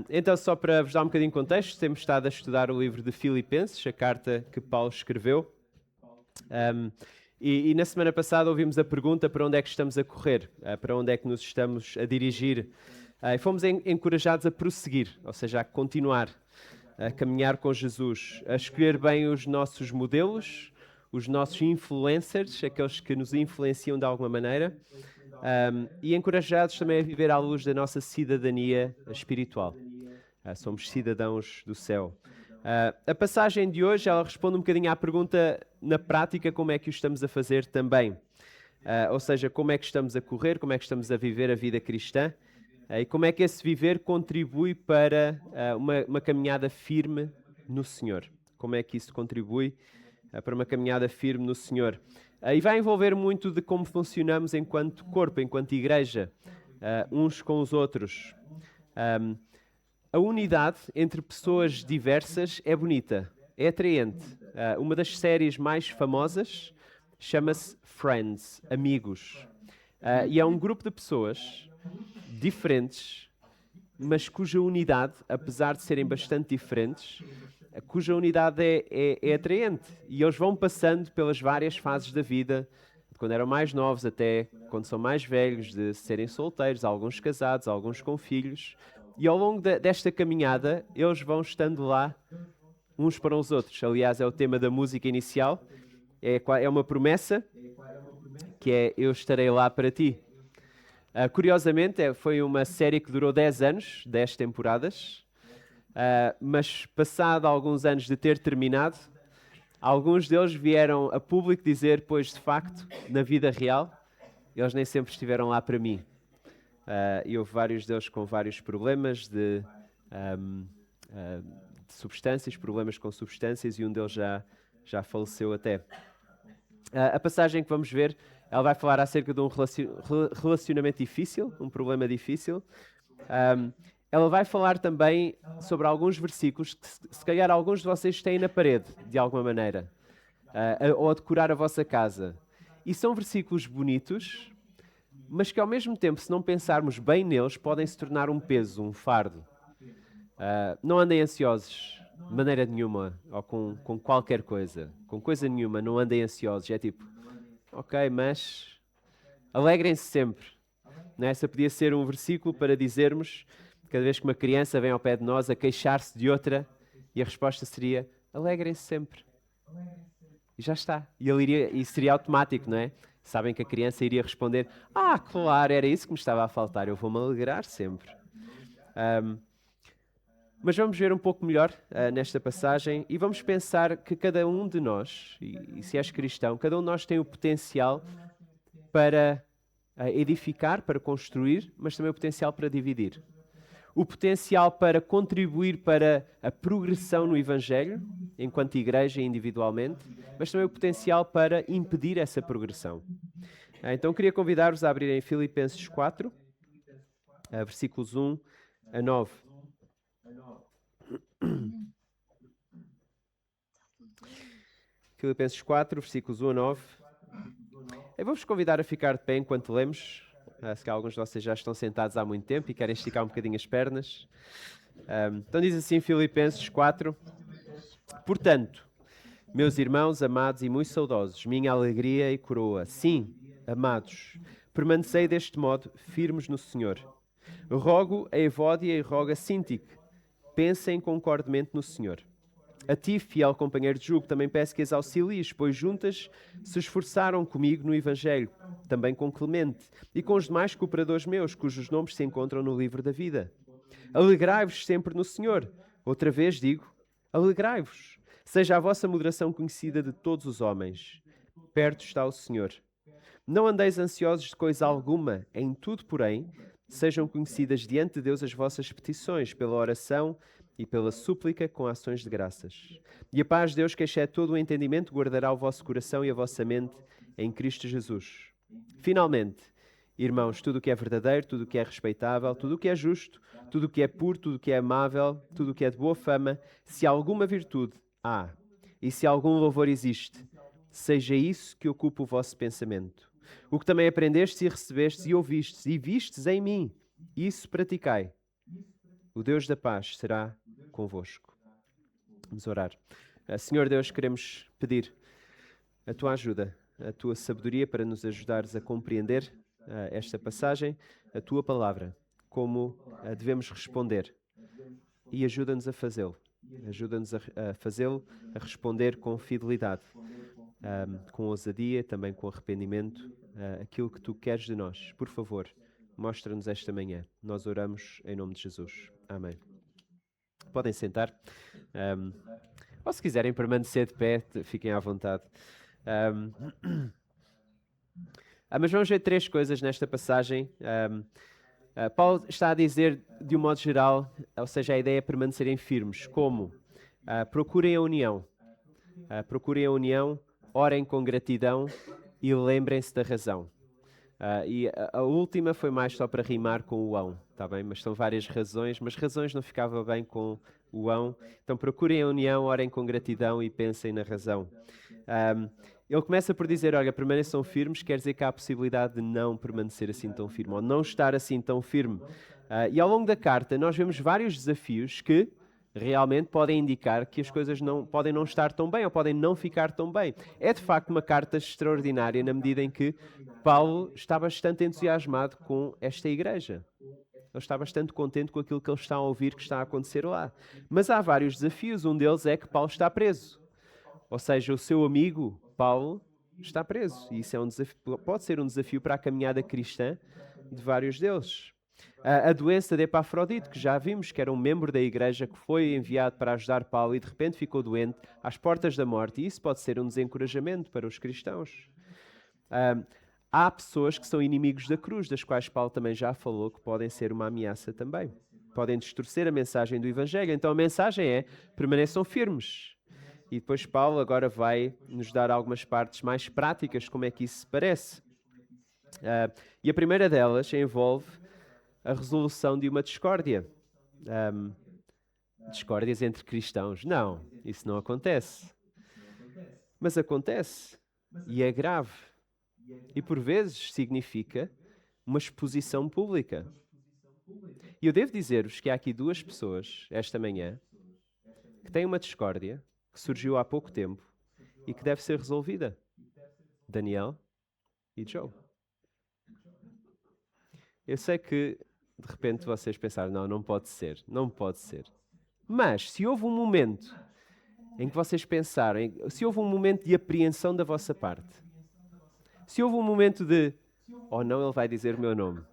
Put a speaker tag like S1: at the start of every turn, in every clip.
S1: Então, só para vos dar um bocadinho de contexto, temos estado a estudar o livro de Filipenses, a carta que Paulo escreveu. E na semana passada ouvimos a pergunta para onde é que estamos a correr, para onde é que nos estamos a dirigir. E fomos encorajados a prosseguir, ou seja, a continuar, a caminhar com Jesus, a escolher bem os nossos modelos, os nossos influencers, aqueles que nos influenciam de alguma maneira, e encorajados também a viver à luz da nossa cidadania espiritual. Somos cidadãos do céu. A passagem de hoje, ela responde um bocadinho à pergunta, na prática, como é que o estamos a fazer também. Ou seja, como é que estamos a correr, como é que estamos a viver a vida cristã, e como é que esse viver contribui para uma caminhada firme no Senhor. Como é que isso contribui para uma caminhada firme no Senhor. E vai envolver muito de como funcionamos enquanto corpo, enquanto igreja, uns com os outros. A unidade entre pessoas diversas é bonita, é atraente. Uma das séries mais famosas chama-se Friends, Amigos. E é um grupo de pessoas diferentes, mas cuja unidade, apesar de serem bastante diferentes, cuja unidade é atraente. E eles vão passando pelas várias fases da vida, de quando eram mais novos até quando são mais velhos, de serem solteiros, alguns casados, alguns com filhos. E ao longo desta caminhada, eles vão estando lá uns para os outros. Aliás, é o tema da música inicial. É uma promessa, que é Eu estarei lá para ti. Curiosamente, foi uma série que durou 10 anos, 10 temporadas. Mas passado alguns anos de ter terminado, alguns deles vieram a público dizer, pois de facto, na vida real, eles nem sempre estiveram lá para mim. E houve vários deles com vários problemas de substâncias, problemas com substâncias, e um deles já faleceu até. A passagem que vamos ver, ela vai falar acerca de um relacionamento difícil, um problema difícil. Ela vai falar também sobre alguns versículos que se calhar alguns de vocês têm na parede, de alguma maneira, ou a decorar a vossa casa. E são versículos bonitos, mas que ao mesmo tempo, se não pensarmos bem neles, podem se tornar um peso, um fardo. Não andem ansiosos, de maneira nenhuma, ou com qualquer coisa. Com coisa nenhuma, não andem ansiosos. É tipo, ok, mas alegrem-se sempre. Não é? Essa podia ser um versículo para dizermos, cada vez que uma criança vem ao pé de nós a queixar-se de outra, e a resposta seria, alegrem-se sempre. E já está. E seria automático, não é? Sabem que a criança iria responder, claro, era isso que me estava a faltar, eu vou-me alegrar sempre. Mas vamos ver um pouco melhor nesta passagem e vamos pensar que cada um de nós, e se és cristão, cada um de nós tem o potencial para edificar, para construir, mas também o potencial para dividir. O potencial para contribuir para a progressão no Evangelho, enquanto igreja e individualmente, mas também o potencial para impedir essa progressão. Então queria convidar-vos a abrirem Filipenses 4, versículos 1 a 9. Filipenses 4, versículos 1 a 9. Eu vou-vos convidar a ficar de pé enquanto lemos. Se calhar alguns de vocês já estão sentados há muito tempo e querem esticar um bocadinho as pernas. Então diz assim Filipenses 4. Portanto, meus irmãos amados e muito saudosos, minha alegria e coroa, sim, amados, permanecei deste modo firmes no Senhor. Rogo a Evódia e rogo a Síntique, pensem concordemente no Senhor. A ti, fiel companheiro de jugo, também peço que as auxilies, pois juntas se esforçaram comigo no Evangelho, também com Clemente e com os demais cooperadores meus, cujos nomes se encontram no livro da vida. Alegrai-vos sempre no Senhor. Outra vez digo, alegrai-vos. Seja a vossa moderação conhecida de todos os homens. Perto está o Senhor. Não andeis ansiosos de coisa alguma, em tudo, porém, sejam conhecidas diante de Deus as vossas petições, pela oração e pela súplica com ações de graças. E a paz de Deus, que excede todo o entendimento, guardará o vosso coração e a vossa mente em Cristo Jesus. Finalmente, irmãos, tudo o que é verdadeiro, tudo o que é respeitável, tudo o que é justo, tudo o que é puro, tudo o que é amável, tudo o que é de boa fama, se alguma virtude há e se algum louvor existe, seja isso que ocupe o vosso pensamento. O que também aprendestes e recebestes e ouvistes e vistes em mim, isso praticai. O Deus da paz será convosco. Vamos orar. Senhor Deus, queremos pedir a tua ajuda, a tua sabedoria para nos ajudares a compreender esta passagem, a tua palavra, como devemos responder. E ajuda-nos a fazê-lo. Ajuda-nos a fazê-lo, a responder com fidelidade, com ousadia, também com arrependimento, aquilo que tu queres de nós. Por favor, mostra-nos esta manhã. Nós oramos em nome de Jesus. Amém. Podem sentar. Ou se quiserem permanecer de pé, fiquem à vontade. Mas vamos ver três coisas nesta passagem. Paulo está a dizer, de um modo geral, ou seja, a ideia é permanecerem firmes. Como? Procurem a união. Procurem a união, orem com gratidão e lembrem-se da razão. E a última foi mais só para rimar com o ão, tá bem? Mas são várias razões, mas razões não ficava bem com o ão. Então procurem a união, orem com gratidão e pensem na razão. Ele começa por dizer, olha, permaneçam firmes, quer dizer que há a possibilidade de não permanecer assim tão firme, ou não estar assim tão firme. E ao longo da carta nós vemos vários desafios que realmente podem indicar que as coisas podem não estar tão bem ou podem não ficar tão bem. É de facto uma carta extraordinária na medida em que Paulo está bastante entusiasmado com esta igreja. Ele está bastante contente com aquilo que ele está a ouvir que está a acontecer lá. Mas há vários desafios. Um deles é que Paulo está preso. Ou seja, o seu amigo Paulo está preso. E isso é pode ser um desafio para a caminhada cristã de vários deles. A doença de Epafrodito, que já vimos que era um membro da igreja que foi enviado para ajudar Paulo e de repente ficou doente às portas da morte. E isso pode ser um desencorajamento para os cristãos. Há pessoas que são inimigos da cruz, das quais Paulo também já falou, que podem ser uma ameaça também. Podem distorcer a mensagem do Evangelho. Então a mensagem é, permaneçam firmes. E depois Paulo agora vai nos dar algumas partes mais práticas de como é que isso se parece. E a primeira delas envolve a resolução de uma discórdia. Discórdias entre cristãos. Não, isso não acontece. Mas acontece. E é grave. E por vezes significa uma exposição pública. E eu devo dizer-vos que há aqui duas pessoas, esta manhã, que têm uma discórdia que surgiu há pouco tempo e que deve ser resolvida. Daniel e Joe. Eu sei que de repente vocês pensaram, não pode ser, não pode ser. Mas se houve um momento em que vocês pensaram, se houve um momento de apreensão da vossa parte, se houve um momento de, oh não, ele vai dizer o meu nome.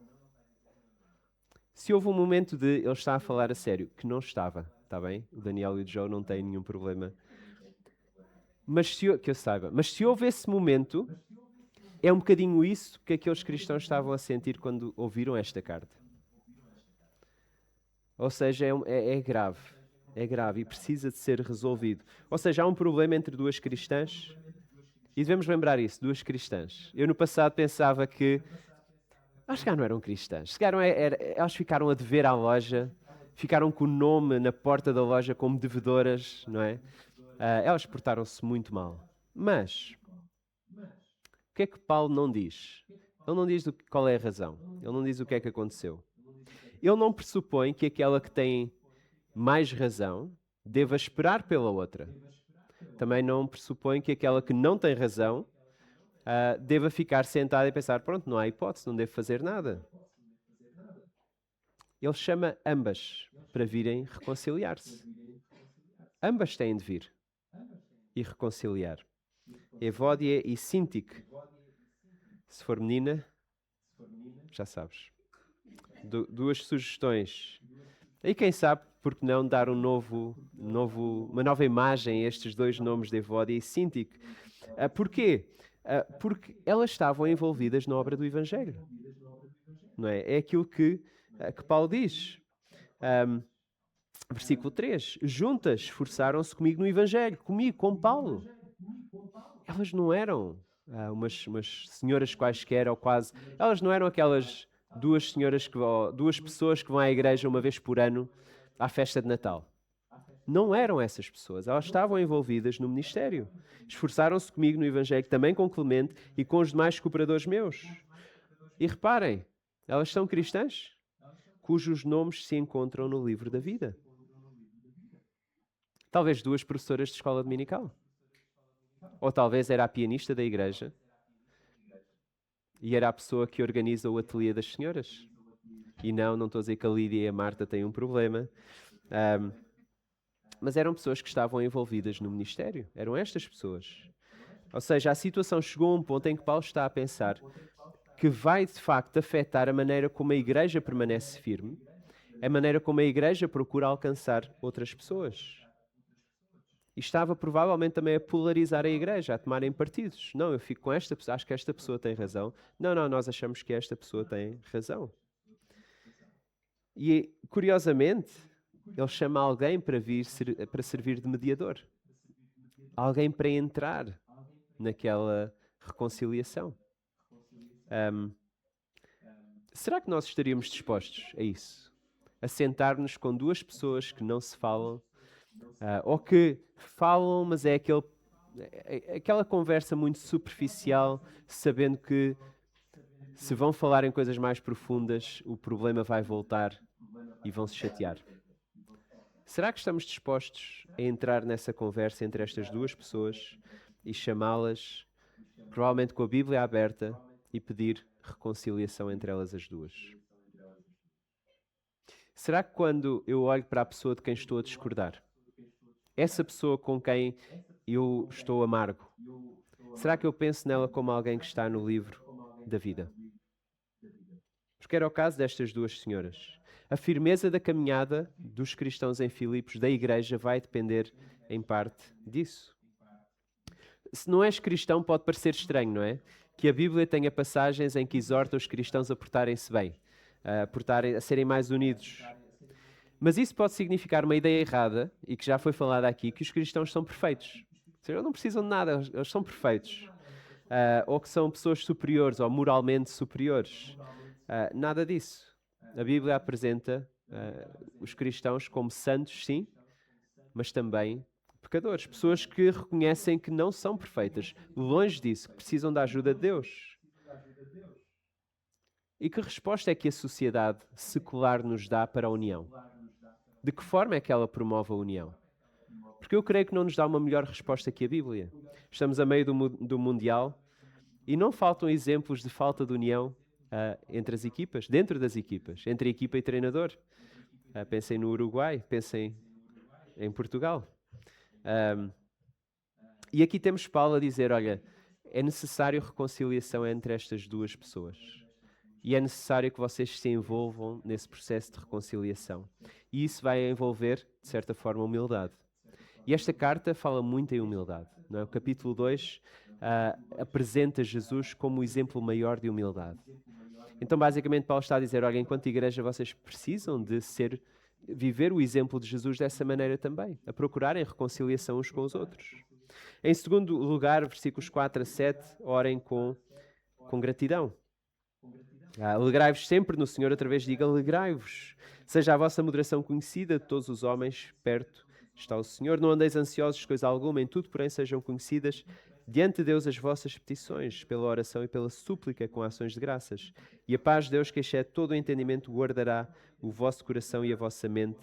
S1: Se houve um momento de, ele está a falar a sério, que não estava, está bem? O Daniel e o Joe não têm nenhum problema. Mas que eu saiba, mas se houve esse momento, é um bocadinho isso que aqueles cristãos estavam a sentir quando ouviram esta carta. Ou seja, é grave e precisa de ser resolvido. Ou seja, há um problema entre duas cristãs e devemos lembrar isso, duas cristãs. Eu no passado pensava que, acho que não eram cristãs, elas ficaram a dever à loja, ficaram com o nome na porta da loja como devedoras, não é? Elas portaram-se muito mal. Mas, o que é que Paulo não diz? Ele não diz qual é a razão. Ele não diz o que é que aconteceu. Ele não pressupõe que aquela que tem mais razão deva esperar pela outra. Também não pressupõe que aquela que não tem razão deva ficar sentada e pensar, pronto, não há hipótese, não devo fazer nada. Ele chama ambas para virem reconciliar-se. Ambas têm de vir e reconciliar. Evódia e Síntique. Se for menina, já sabes. Duas sugestões. E quem sabe, por que não dar uma nova imagem a estes dois nomes de Evódia e Síntique? Porquê? Porque elas estavam envolvidas na obra do Evangelho. Não é? É aquilo que Paulo diz. Versículo 3. Juntas esforçaram-se comigo no Evangelho, comigo, com Paulo. Elas não eram umas senhoras quaisquer ou quase. Elas não eram aquelas duas pessoas que vão à igreja uma vez por ano à festa de Natal. Não eram essas pessoas. Elas estavam envolvidas no ministério. Esforçaram-se comigo no Evangelho, também com Clemente e com os demais cooperadores meus. E reparem, elas são cristãs? cujos nomes se encontram no livro da vida. Talvez 2 professoras de escola dominical. Ou talvez era a pianista da igreja e era a pessoa que organiza o ateliê das senhoras. E não estou a dizer que a Lídia e a Marta têm um problema, mas eram pessoas que estavam envolvidas no ministério. Eram estas pessoas. Ou seja, a situação chegou a um ponto em que Paulo está a pensar que vai, de facto, afetar a maneira como a igreja permanece firme, a maneira como a igreja procura alcançar outras pessoas. E estava provavelmente também a polarizar a igreja, a tomarem partidos. Não, eu fico com esta pessoa, acho que esta pessoa tem razão. Não, nós achamos que esta pessoa tem razão. E, curiosamente, ele chama alguém para para servir de mediador. Alguém para entrar naquela reconciliação. Será que nós estaríamos dispostos a isso? A sentar-nos com 2 pessoas que não se falam, ou que falam, mas é aquela conversa muito superficial, sabendo que se vão falar em coisas mais profundas, o problema vai voltar e vão se chatear. Será que estamos dispostos a entrar nessa conversa entre estas 2 pessoas e chamá-las, provavelmente com a Bíblia aberta, e pedir reconciliação entre elas as 2? Será que quando eu olho para a pessoa de quem estou a discordar, essa pessoa com quem eu estou amargo, será que eu penso nela como alguém que está no livro da vida? Porque era o caso destas 2 senhoras. A firmeza da caminhada dos cristãos em Filipos, da igreja, vai depender em parte disso. Se não és cristão, pode parecer estranho, não é? Que a Bíblia tenha passagens em que exorta os cristãos a portarem-se bem, a serem mais unidos. Mas isso pode significar uma ideia errada, e que já foi falada aqui, que os cristãos são perfeitos. Ou seja, eles não precisam de nada, eles são perfeitos. Ou que são pessoas superiores, ou moralmente superiores. Nada disso. A Bíblia apresenta os cristãos como santos, sim, mas também pecadores. Pessoas que reconhecem que não são perfeitas. Longe disso, que precisam da ajuda de Deus. E que resposta é que a sociedade secular nos dá para a união? De que forma é que ela promove a união? Porque eu creio que não nos dá uma melhor resposta que a Bíblia. Estamos a meio do Mundial e não faltam exemplos de falta de união entre as equipas, dentro das equipas, entre a equipa e treinador. Pensem no Uruguai, pensem em Portugal. E aqui temos Paulo a dizer, olha, é necessário reconciliação entre estas 2 pessoas. E é necessário que vocês se envolvam nesse processo de reconciliação. E isso vai envolver, de certa forma, humildade. E esta carta fala muito em humildade. Não é? O capítulo 2 apresenta Jesus como o exemplo maior de humildade. Então, basicamente, Paulo está a dizer, olha, enquanto igreja, vocês precisam de viver o exemplo de Jesus dessa maneira também, a procurarem reconciliação uns com os outros. Em segundo lugar, versículos 4 a 7, orem com gratidão. Alegrai-vos sempre no Senhor, outra vez diga, alegrai-vos. Seja a vossa moderação conhecida de todos os homens, perto está o Senhor. Não andeis ansiosos de coisa alguma, em tudo, porém, sejam conhecidas diante de Deus as vossas petições, pela oração e pela súplica com ações de graças. E a paz de Deus, que excede todo o entendimento, guardará o vosso coração e a vossa mente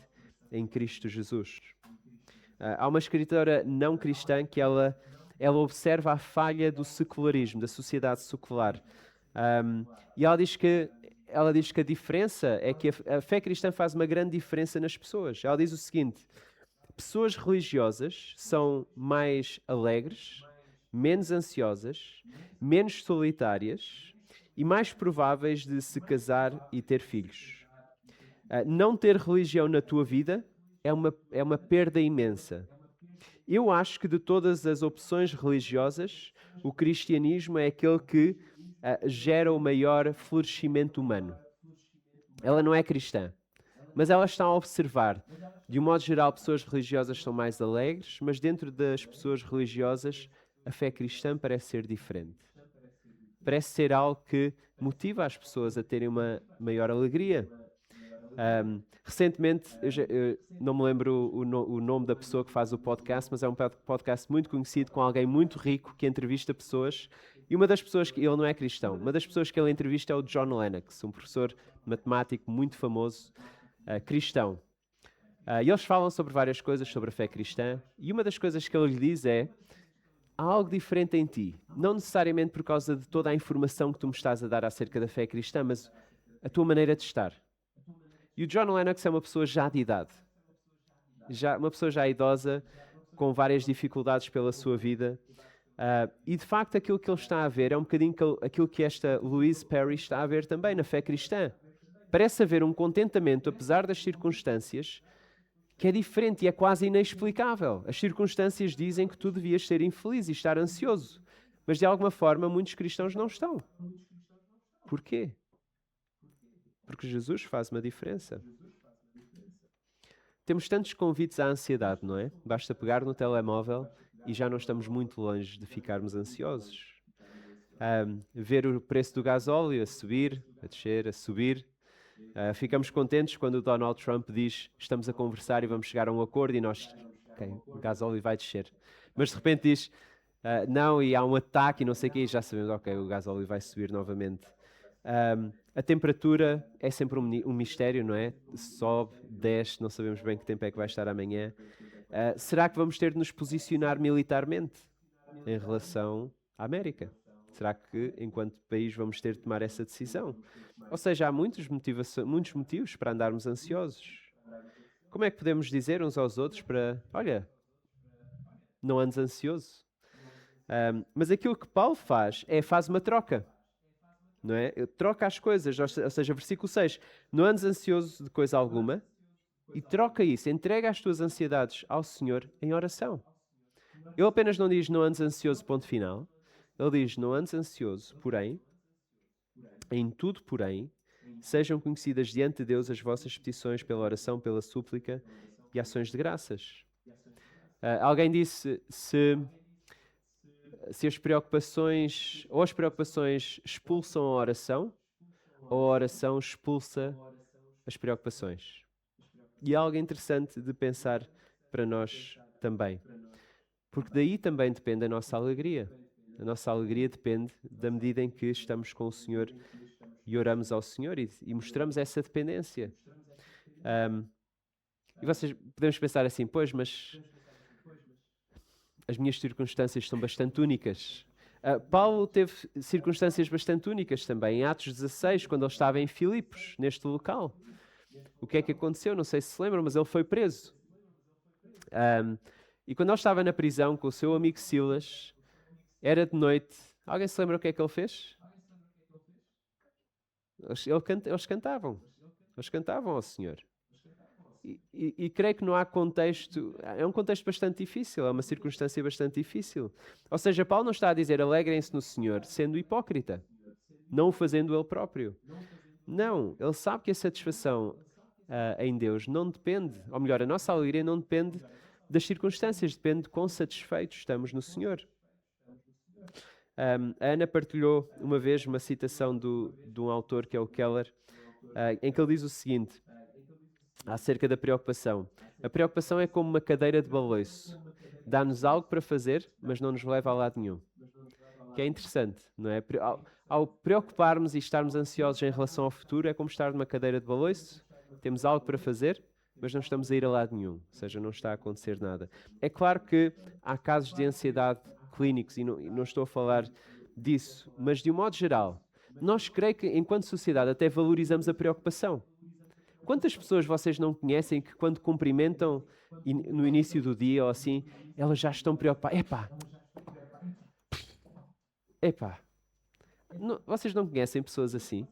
S1: em Cristo Jesus. Há uma escritora não cristã que ela observa a falha do secularismo, da sociedade secular. E ela diz que a diferença é que a fé cristã faz uma grande diferença nas pessoas. Ela diz o seguinte: pessoas religiosas são mais alegres, menos ansiosas, menos solitárias e mais prováveis de se casar e ter filhos. Não ter religião na tua vida é uma perda imensa. Eu acho que de todas as opções religiosas, o cristianismo é aquele que gera o maior florescimento humano. Ela não é cristã, mas ela está a observar. De um modo geral, pessoas religiosas são mais alegres, mas dentro das pessoas religiosas, a fé cristã parece ser diferente. Parece ser algo que motiva as pessoas a terem uma maior alegria. Recentemente, eu não me lembro o nome da pessoa que faz o podcast, mas é um podcast muito conhecido com alguém muito rico que entrevista pessoas E uma das pessoas que ele não é cristão, uma das pessoas que ele entrevista é o John Lennox, um professor matemático muito famoso, cristão. E eles falam sobre várias coisas sobre a fé cristã, e uma das coisas que ele lhe diz é: há algo diferente em ti, não necessariamente por causa de toda a informação que tu me estás a dar acerca da fé cristã, mas a tua maneira de estar. E o John Lennox é uma pessoa já de idade, uma pessoa já idosa, com várias dificuldades pela sua vida. E de facto aquilo que ele está a ver é um bocadinho aquilo que esta Louise Perry está a ver também na fé cristã. Parece haver um contentamento, apesar das circunstâncias, que é diferente e é quase inexplicável. As circunstâncias dizem que tu devias ser infeliz e estar ansioso, mas de alguma forma muitos cristãos não estão. Porquê? Porque Jesus faz uma diferença. Temos tantos convites à ansiedade, não é? Basta pegar no telemóvel e já não estamos muito longe de ficarmos ansiosos. Ver o preço do gasóleo a subir, a descer, a subir. Ficamos contentes quando o Donald Trump diz: estamos a conversar e vamos chegar a um acordo, e nós, ok, o gasóleo vai descer. Mas de repente diz: não, e há um ataque e não sei o quê, e já sabemos: ok, o gasóleo vai subir novamente. A temperatura é sempre um mistério, não é? Sobe, desce, não sabemos bem que tempo é que vai estar amanhã. Será que vamos ter de nos posicionar militarmente em relação à América? Será que, enquanto país, vamos ter de tomar essa decisão? Ou seja, há muitos motivos para andarmos ansiosos. Como é que podemos dizer uns aos outros para, olha, não andes ansioso? Mas aquilo que Paulo faz uma troca. Não é? Troca as coisas, ou seja, versículo 6, não andes ansioso de coisa alguma, e troca isso, entrega as tuas ansiedades ao Senhor em oração. Ele apenas não diz não andes ansioso, ponto final. Ele diz não andes ansioso, porém, em tudo, porém, sejam conhecidas diante de Deus as vossas petições pela oração, pela súplica e ações de graças. Alguém disse se as preocupações expulsam a oração, ou a oração expulsa as preocupações. E é algo interessante de pensar para nós também. Porque daí também depende a nossa alegria. A nossa alegria depende da medida em que estamos com o Senhor e oramos ao Senhor e mostramos essa dependência. E vocês podemos pensar assim: pois, mas as minhas circunstâncias são bastante únicas. Paulo teve circunstâncias bastante únicas também. Em Atos 16, quando ele estava em Filipos, neste local. O que é que aconteceu? Não sei se se lembram, mas ele foi preso. E quando ele estava na prisão com o seu amigo Silas, era de noite. Alguém se lembra o que é que ele fez? Eles cantavam. Eles cantavam ao Senhor. E creio que não há contexto. É um contexto bastante difícil, é uma circunstância bastante difícil. Ou seja, Paulo não está a dizer alegrem-se no Senhor, sendo hipócrita, não o fazendo ele próprio. Não, ele sabe que a satisfação em Deus não depende, ou melhor, a nossa alegria não depende das circunstâncias, depende de quão satisfeitos estamos no Senhor. A Ana partilhou uma vez uma citação de um autor que é o Keller, em que ele diz o seguinte acerca da preocupação: a preocupação é como uma cadeira de balanço, dá-nos algo para fazer, mas não nos leva a lado nenhum. Que é interessante, não é? Ao preocuparmos e estarmos ansiosos em relação ao futuro, é como estar numa cadeira de balanço, temos algo para fazer, mas não estamos a ir a lado nenhum, ou seja, não está a acontecer nada. É claro que há casos de ansiedade clínicos, e não estou a falar disso, mas de um modo geral, nós creio que enquanto sociedade até valorizamos a preocupação. Quantas pessoas vocês não conhecem que quando cumprimentam no início do dia ou assim, elas já estão preocupadas? Epá. Vocês não conhecem pessoas assim?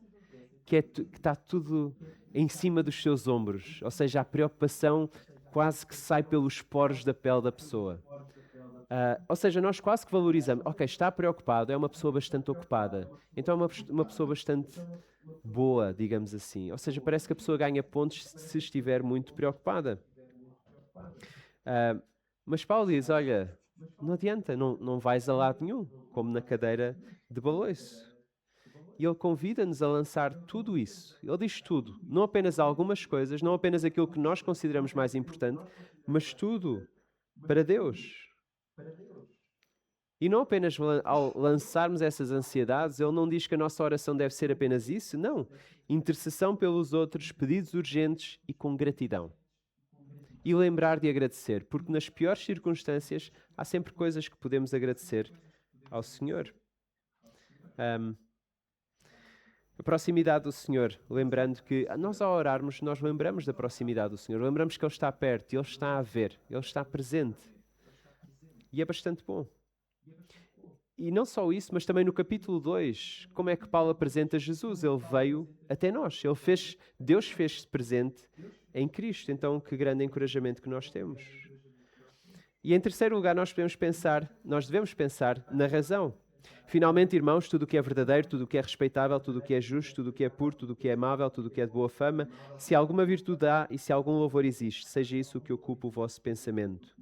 S1: Que está tudo em cima dos seus ombros. Ou seja, a preocupação quase que sai pelos poros da pele da pessoa. Ou seja, nós quase que valorizamos. Ok, está preocupado, é uma pessoa bastante ocupada. Então é uma pessoa bastante boa, digamos assim. Ou seja, parece que a pessoa ganha pontos se estiver muito preocupada. Mas Paulo diz, olha, não adianta, não vais a lado nenhum, como na cadeira de balanço. E ele convida-nos a lançar tudo isso. Ele diz tudo, não apenas algumas coisas, não apenas aquilo que nós consideramos mais importante, mas tudo para Deus. E não apenas ao lançarmos essas ansiedades, ele não diz que a nossa oração deve ser apenas isso, não. Intercessão pelos outros, pedidos urgentes e com gratidão. E lembrar de agradecer, porque nas piores circunstâncias há sempre coisas que podemos agradecer ao Senhor. A proximidade do Senhor, lembrando que nós ao orarmos, nós lembramos da proximidade do Senhor, lembramos que Ele está perto, Ele está a ver, Ele está presente. E é bastante bom. E não só isso, mas também no capítulo 2, como é que Paulo apresenta Jesus? Ele veio até nós, Deus fez-se presente em Cristo. Então, que grande encorajamento que nós temos. E em terceiro lugar, nós devemos pensar na razão. Finalmente, irmãos, tudo o que é verdadeiro, tudo o que é respeitável, tudo o que é justo, tudo o que é puro, tudo o que é amável, tudo o que é de boa fama, se alguma virtude há e se algum louvor existe, seja isso o que ocupa o vosso pensamento.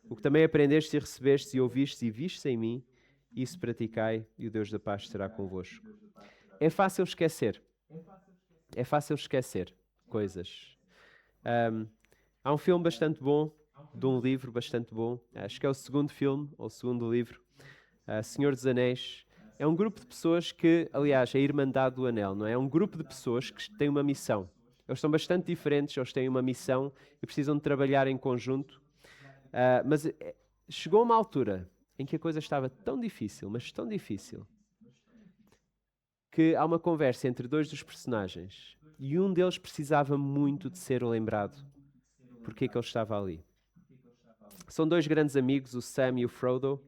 S1: O que também aprendestes e recebestes e ouvistes e vistes em mim, isso praticai e o Deus da paz estará convosco. É fácil esquecer. É fácil esquecer coisas. Há um filme bastante bom, de um livro bastante bom. Acho que é o segundo filme, ou o segundo livro. Senhor dos Anéis. É um grupo de pessoas que, aliás, é a Irmandade do Anel, não é? É um grupo de pessoas que têm uma missão. Eles são bastante diferentes, eles têm uma missão e precisam de trabalhar em conjunto. Mas chegou uma altura em que a coisa estava tão difícil, mas tão difícil, que há uma conversa entre dois dos personagens e um deles precisava muito de ser lembrado porque é que ele estava ali. São dois grandes amigos, o Sam e o Frodo.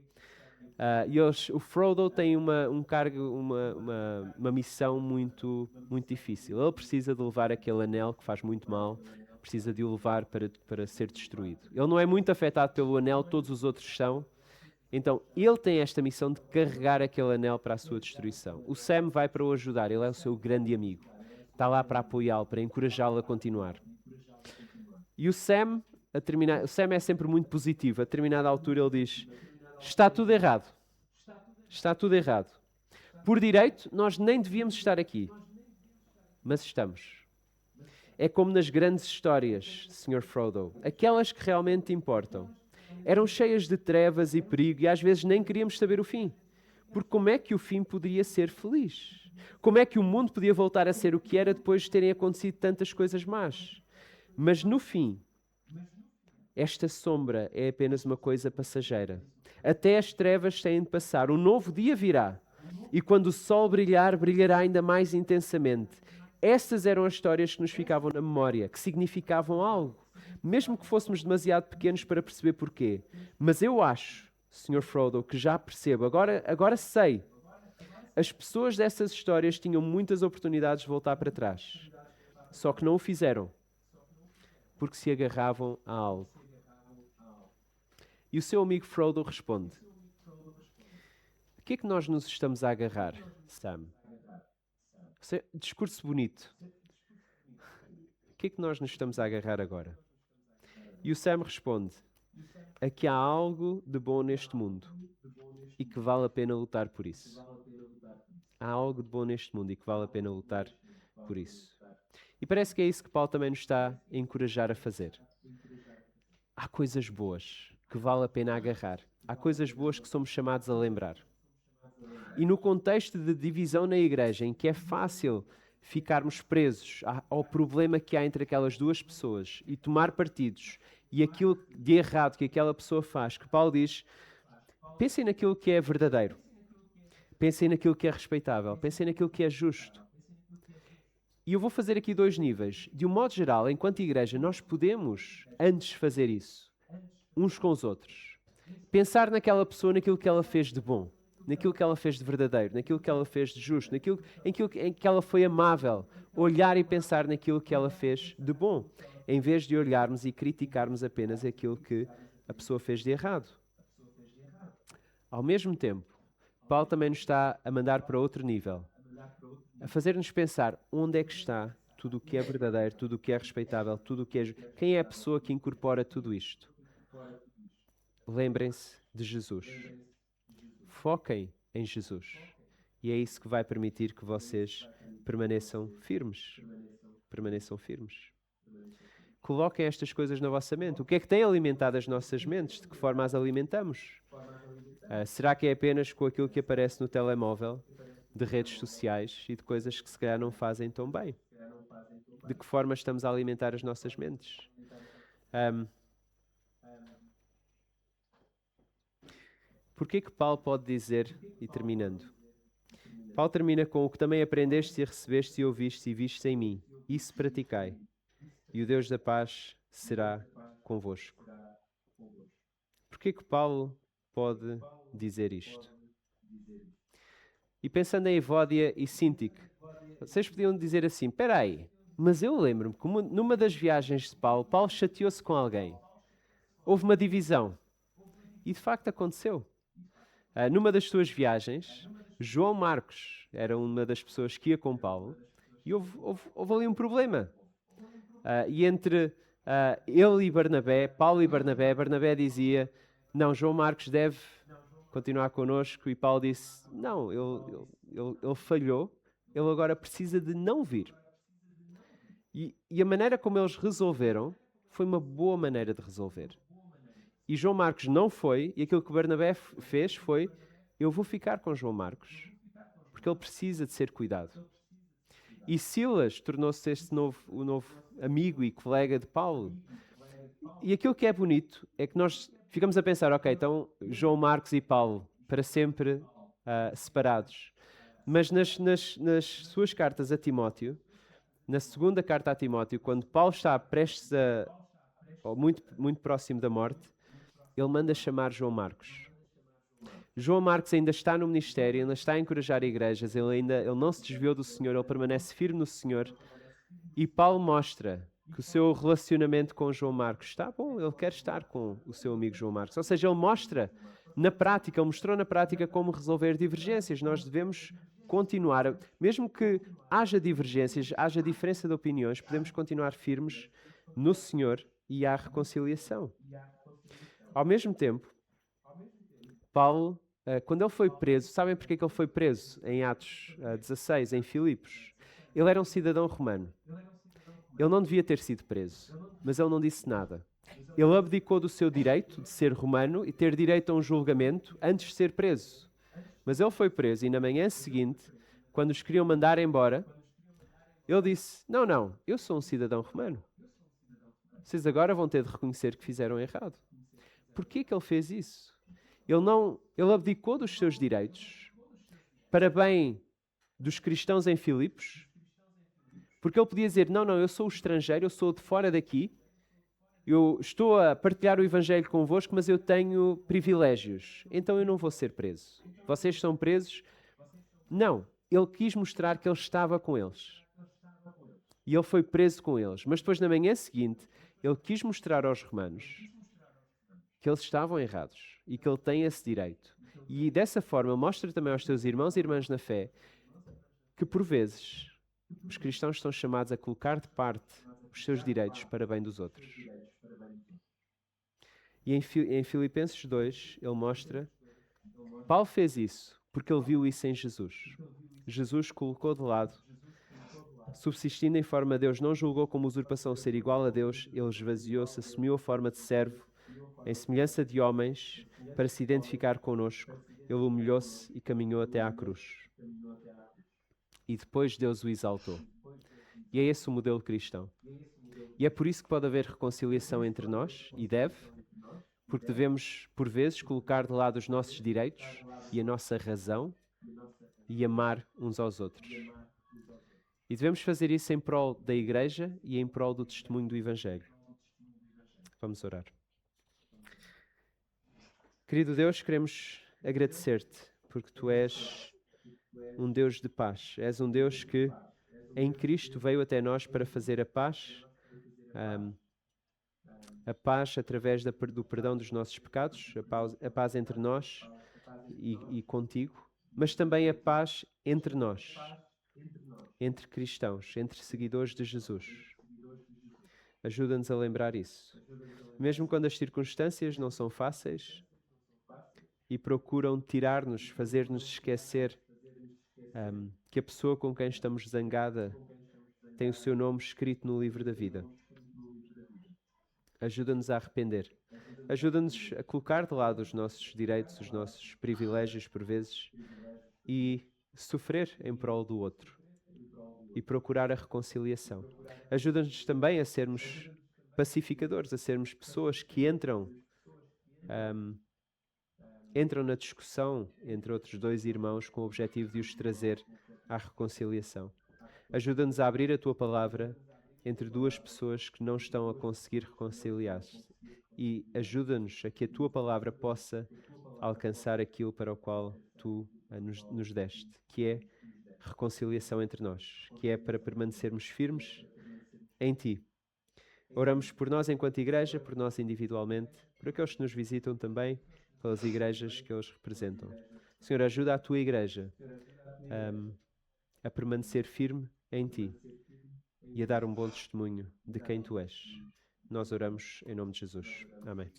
S1: O Frodo tem um cargo, uma missão muito, muito difícil. Ele precisa de levar aquele anel que faz muito mal, precisa de o levar para ser destruído. Ele não é muito afetado pelo anel, todos os outros são. Então, ele tem esta missão de carregar aquele anel para a sua destruição. O Sam vai para o ajudar, ele é o seu grande amigo. Está lá para apoiá-lo, para encorajá-lo a continuar. E o Sam é sempre muito positivo. A determinada altura ele diz: está tudo errado. Está tudo errado. Por direito, nós nem devíamos estar aqui. Mas estamos. É como nas grandes histórias, Sr. Frodo. Aquelas que realmente importam. Eram cheias de trevas e perigo e às vezes nem queríamos saber o fim. Porque como é que o fim poderia ser feliz? Como é que o mundo podia voltar a ser o que era depois de terem acontecido tantas coisas más? Mas no fim, esta sombra é apenas uma coisa passageira. Até as trevas têm de passar. Um novo dia virá. E quando o sol brilhar, brilhará ainda mais intensamente. Estas eram as histórias que nos ficavam na memória, que significavam algo. Mesmo que fôssemos demasiado pequenos para perceber porquê. Mas eu acho, Sr. Frodo, que já percebo. Agora sei. As pessoas dessas histórias tinham muitas oportunidades de voltar para trás. Só que não o fizeram. Porque se agarravam a algo. E o seu amigo Frodo responde: o que é que nós nos estamos a agarrar, Sam? Discurso bonito. O que é que nós nos estamos a agarrar agora? E o Sam responde: é que há algo de bom neste mundo e que vale a pena lutar por isso. Há algo de bom neste mundo e que vale a pena lutar por isso. E parece que é isso que Paulo também nos está a encorajar a fazer. Há coisas boas que vale a pena agarrar. Há coisas boas que somos chamados a lembrar. E no contexto de divisão na igreja, em que é fácil ficarmos presos ao problema que há entre aquelas duas pessoas e tomar partidos e aquilo de errado que aquela pessoa faz, que Paulo diz: pensem naquilo que é verdadeiro, pensem naquilo que é respeitável, pensem naquilo que é justo. E eu vou fazer aqui dois níveis. De um modo geral, enquanto igreja, nós podemos antes fazer isso, uns com os outros. Pensar naquela pessoa, naquilo que ela fez de bom, naquilo que ela fez de verdadeiro, naquilo que ela fez de justo, naquilo em que ela foi amável. Olhar e pensar naquilo que ela fez de bom, em vez de olharmos e criticarmos apenas aquilo que a pessoa fez de errado. Ao mesmo tempo, Paulo também nos está a mandar para outro nível, a fazer-nos pensar onde é que está tudo o que é verdadeiro, tudo o que é respeitável, tudo o que é justo. Quem é a pessoa que incorpora tudo isto? Lembrem-se de Jesus. Foquem em Jesus. E é isso que vai permitir que vocês permaneçam firmes. Permaneçam firmes. Coloquem estas coisas na vossa mente. O que é que tem alimentado as nossas mentes? De que forma as alimentamos? Será que é apenas com aquilo que aparece no telemóvel, de redes sociais e de coisas que se calhar não fazem tão bem? De que forma estamos a alimentar as nossas mentes? Um, Porquê que Paulo pode dizer, e terminando, Paulo termina com o que também aprendeste e recebeste e ouviste e viste em mim, isso praticai, e o Deus da paz será convosco. Porquê que Paulo pode dizer isto? E pensando em Evódia e Síntique, vocês podiam dizer assim, espera aí, mas eu lembro-me que numa das viagens de Paulo, Paulo chateou-se com alguém. Houve uma divisão. E de facto aconteceu. Numa das suas viagens, João Marcos era uma das pessoas que ia com Paulo e houve ali um problema. E entre ele e Barnabé, Paulo e Barnabé, Barnabé dizia, não, João Marcos deve continuar connosco, e Paulo disse, não, ele falhou, ele agora precisa de não vir. E a maneira como eles resolveram foi uma boa maneira de resolver. E João Marcos não foi, e aquilo que Barnabé fez foi, eu vou ficar com João Marcos, porque ele precisa de ser cuidado. E Silas tornou-se o novo amigo e colega de Paulo. E aquilo que é bonito é que nós ficamos a pensar, ok, então João Marcos e Paulo, para sempre separados. Mas nas suas cartas a Timóteo, na segunda carta a Timóteo, quando Paulo está prestes ou muito, muito próximo da morte, ele manda chamar João Marcos. João Marcos ainda está no ministério, ainda está a encorajar igrejas, ele não se desviou do Senhor, ele permanece firme no Senhor. E Paulo mostra que o seu relacionamento com João Marcos está bom, ele quer estar com o seu amigo João Marcos. Ou seja, ele mostra na prática, ele mostrou na prática como resolver divergências. Nós devemos continuar, mesmo que haja divergências, haja diferença de opiniões, podemos continuar firmes no Senhor e à reconciliação. Ao mesmo tempo, Paulo, quando ele foi preso, sabem porque é que ele foi preso? Em Atos 16, em Filipos. Ele era um cidadão romano. Ele não devia ter sido preso, mas ele não disse nada. Ele abdicou do seu direito de ser romano e ter direito a um julgamento antes de ser preso. Mas ele foi preso e na manhã seguinte, quando os queriam mandar embora, ele disse, não, eu sou um cidadão romano. Vocês agora vão ter de reconhecer que fizeram errado. Porquê que ele fez isso? Ele abdicou dos seus direitos para bem dos cristãos em Filipos, porque ele podia dizer, não, eu sou o estrangeiro, eu sou de fora daqui, eu estou a partilhar o Evangelho convosco, mas eu tenho privilégios, então eu não vou ser preso. Vocês são presos? Não, ele quis mostrar que ele estava com eles. E ele foi preso com eles. Mas depois, na manhã seguinte, ele quis mostrar aos romanos que eles estavam errados e que ele tem esse direito. E dessa forma mostra também aos teus irmãos e irmãs na fé que, por vezes, os cristãos estão chamados a colocar de parte os seus direitos para bem dos outros. E em Filipenses 2, ele mostra, Paulo fez isso porque ele viu isso em Jesus. Jesus colocou de lado, subsistindo em forma de Deus, não julgou como usurpação ser igual a Deus, ele esvaziou-se, assumiu a forma de servo, em semelhança de homens, para se identificar connosco. Ele humilhou-se e caminhou até à cruz. E depois Deus o exaltou. E é esse o modelo cristão. E é por isso que pode haver reconciliação entre nós, e deve, porque devemos, por vezes, colocar de lado os nossos direitos e a nossa razão e amar uns aos outros. E devemos fazer isso em prol da Igreja e em prol do testemunho do Evangelho. Vamos orar. Querido Deus, queremos agradecer-te, porque Tu és um Deus de paz. És um Deus que, em Cristo, veio até nós para fazer a paz através do perdão dos nossos pecados, a paz entre nós e contigo, mas também a paz entre nós, entre cristãos, entre seguidores de Jesus. Ajuda-nos a lembrar isso. Mesmo quando as circunstâncias não são fáceis e procuram tirar-nos, fazer-nos esquecer que a pessoa com quem estamos zangada tem o seu nome escrito no livro da vida. Ajuda-nos a arrepender. Ajuda-nos a colocar de lado os nossos direitos, os nossos privilégios, por vezes, e sofrer em prol do outro e procurar a reconciliação. Ajuda-nos também a sermos pacificadores, a sermos pessoas que entram na discussão entre outros dois irmãos com o objetivo de os trazer à reconciliação. Ajuda-nos a abrir a tua palavra entre duas pessoas que não estão a conseguir reconciliar-se e ajuda-nos a que a tua palavra possa alcançar aquilo para o qual tu nos deste, que é reconciliação entre nós, que é para permanecermos firmes em ti. Oramos por nós enquanto igreja, por nós individualmente, por aqueles que nos visitam também, pelas igrejas que eles representam. Senhor, ajuda a tua igreja a permanecer firme em ti e a dar um bom testemunho de quem tu és. Nós oramos em nome de Jesus. Amém.